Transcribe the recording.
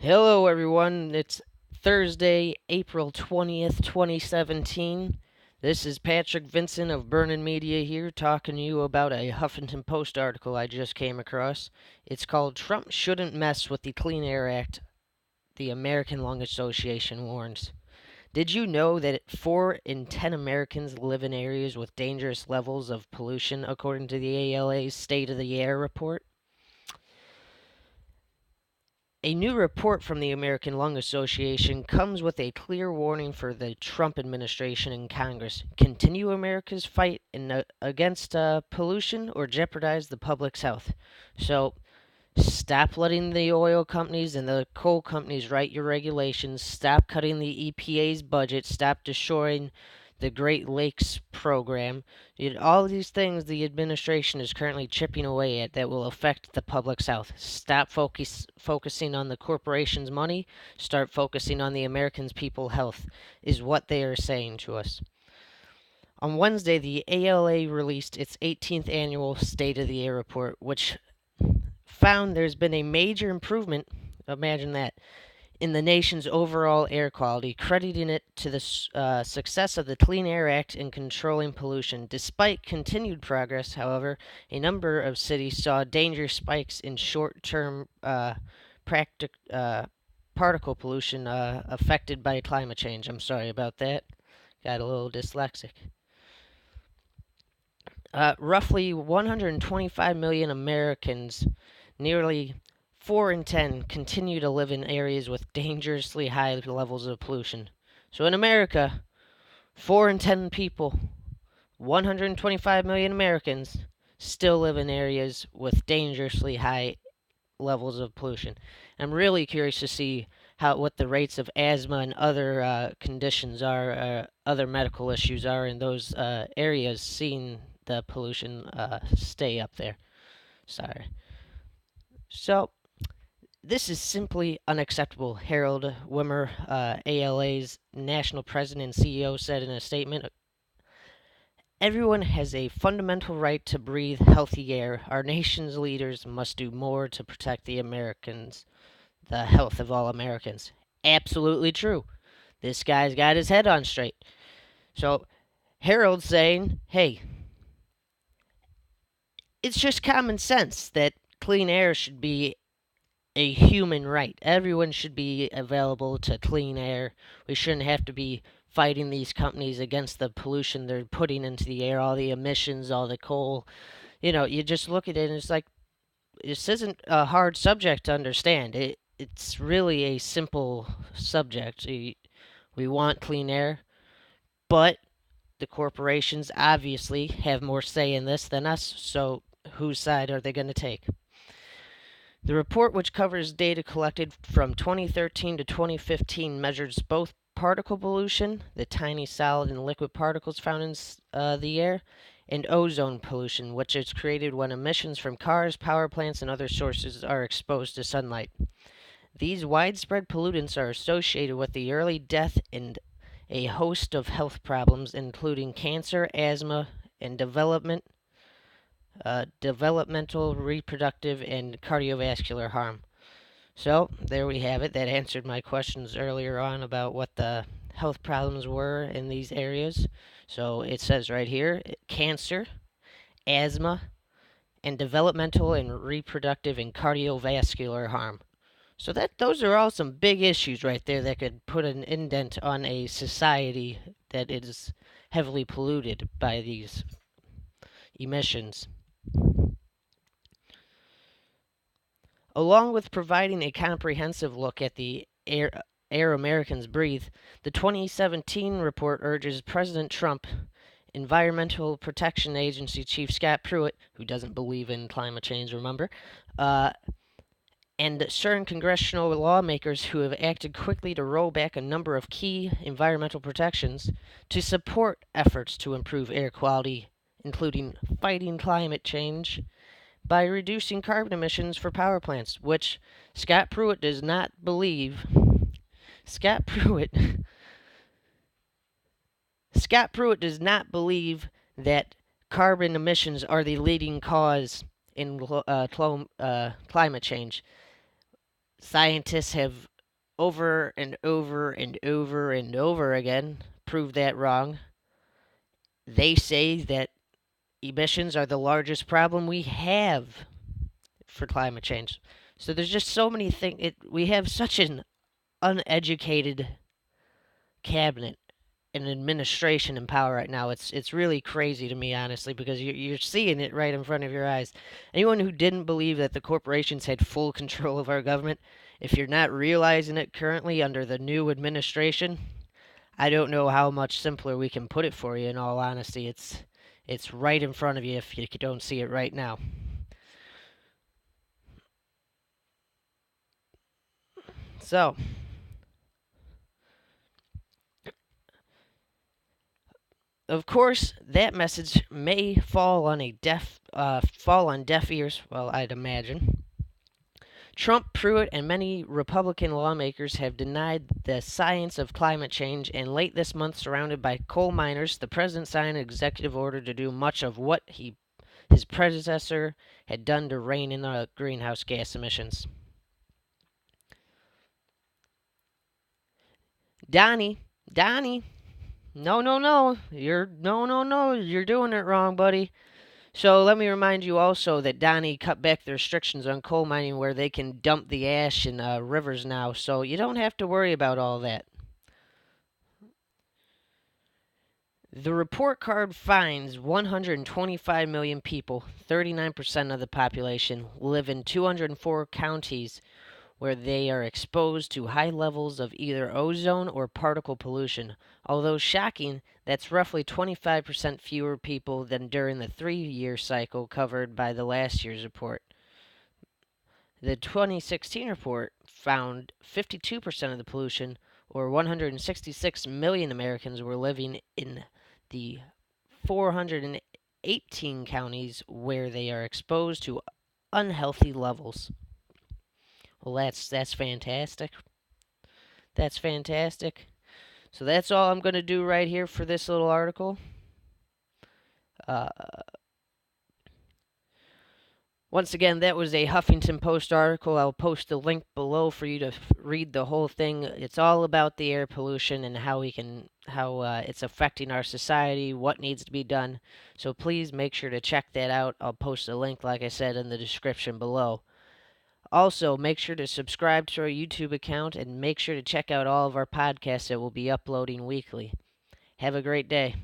Hello, everyone. It's Thursday, April 20th, 2017. This is Patrick Vincent of Burnin' Media here talking to you about a Huffington Post article I just came across. It's called Trump Shouldn't Mess with the Clean Air Act, the American Lung Association warns. Did you know that 4 in 10 Americans live in areas with dangerous levels of pollution, according to the ALA's State of the Air report? A new report from the American Lung Association comes with a clear warning for the Trump administration and Congress. Continue America's fight against pollution or jeopardize the public's health. So, stop letting the oil companies and the coal companies write your regulations. Stop cutting the EPA's budget. Stop destroying the Great Lakes program. All these things the administration is currently chipping away at that will affect the public's health. Stop focusing on the corporations' money. Start focusing on the Americans' people's health, is what they are saying to us. On Wednesday, the ALA released its 18th annual State of the Air report, which found there's been a major improvement. Imagine that, in the nation's overall air quality, crediting it to the success of the Clean Air Act in controlling pollution. Despite continued progress, however, a number of cities saw danger spikes in short-term particle pollution affected by climate change. I'm sorry about that. Got a little dyslexic. Roughly 125 million Americans, nearly 4 in 10, continue to live in areas with dangerously high levels of pollution. So in America, 4 in 10 people, 125 million Americans, still live in areas with dangerously high levels of pollution. I'm really curious to see what the rates of asthma and other conditions are, other medical issues are in those areas, seeing the pollution stay up there. Sorry. So, this is simply unacceptable, Harold Wimmer, ALA's national president and CEO, said in a statement. Everyone has a fundamental right to breathe healthy air. Our nation's leaders must do more to protect the health of all Americans. Absolutely true. This guy's got his head on straight. So, Harold's saying, hey, it's just common sense that clean air should be a human right. Everyone should be available to clean air. We shouldn't have to be fighting these companies against the pollution they're putting into the air, all the emissions, all the coal. You just look at it and it's like, this isn't a hard subject to understand. It's really a simple subject. We want clean air, but the corporations obviously have more say in this than us, so whose side are they going to take? The report, which covers data collected from 2013 to 2015, measures both particle pollution, the tiny solid and liquid particles found in the air, and ozone pollution, which is created when emissions from cars, power plants, and other sources are exposed to sunlight. These widespread pollutants are associated with the early death and a host of health problems, including cancer, asthma, and developmental, reproductive, and cardiovascular harm. So, there we have it. That answered my questions earlier on about what the health problems were in these areas. So, it says right here cancer, asthma, and developmental and reproductive and cardiovascular harm. So those are all some big issues right there that could put an indent on a society that is heavily polluted by these emissions. Along with providing a comprehensive look at the air Americans breathe, the 2017 report urges President Trump, Environmental Protection Agency Chief Scott Pruitt, who doesn't believe in climate change, remember, and certain congressional lawmakers who have acted quickly to roll back a number of key environmental protections to support efforts to improve air quality, including fighting climate change by reducing carbon emissions for power plants, which Scott Pruitt does not believe. Scott Pruitt does not believe that carbon emissions are the leading cause in climate change. Scientists have over and over and over and over again prove that wrong. They say that emissions are the largest problem we have for climate change. So there's just so many things. We have such an uneducated cabinet and administration in power right now. It's really crazy to me, honestly, because you're seeing it right in front of your eyes. Anyone who didn't believe that the corporations had full control of our government, if you're not realizing it currently under the new administration, I don't know how much simpler we can put it for you. In all honesty, it's right in front of you if you don't see it right now. So, of course, that message may fall on deaf ears. Well, I'd imagine. Trump, Pruitt, and many Republican lawmakers have denied the science of climate change, and late this month, surrounded by coal miners, the president signed an executive order to do much of what his predecessor had done to rein in the greenhouse gas emissions. Donnie, no, no, no, you're doing it wrong, buddy. So let me remind you also that Donnie cut back the restrictions on coal mining where they can dump the ash in rivers now, so you don't have to worry about all that. The report card finds 125 million people, 39% of the population, live in 204 counties where they are exposed to high levels of either ozone or particle pollution. Although shocking, that's roughly 25% fewer people than during the 3-year cycle covered by the last year's report. The 2016 report found 52% of the pollution, or 166 million Americans, were living in the 418 counties where they are exposed to unhealthy levels. Well, that's fantastic. That's fantastic. So that's all I'm going to do right here for this little article. Uh, Once again, that was a Huffington Post article. I'll post a link below for you to read the whole thing. It's all about the air pollution and how it's affecting our society, what needs to be done. So please make sure to check that out. I'll post a link, like I said, in the description below. Also, make sure to subscribe to our YouTube account and make sure to check out all of our podcasts that we'll be uploading weekly. Have a great day.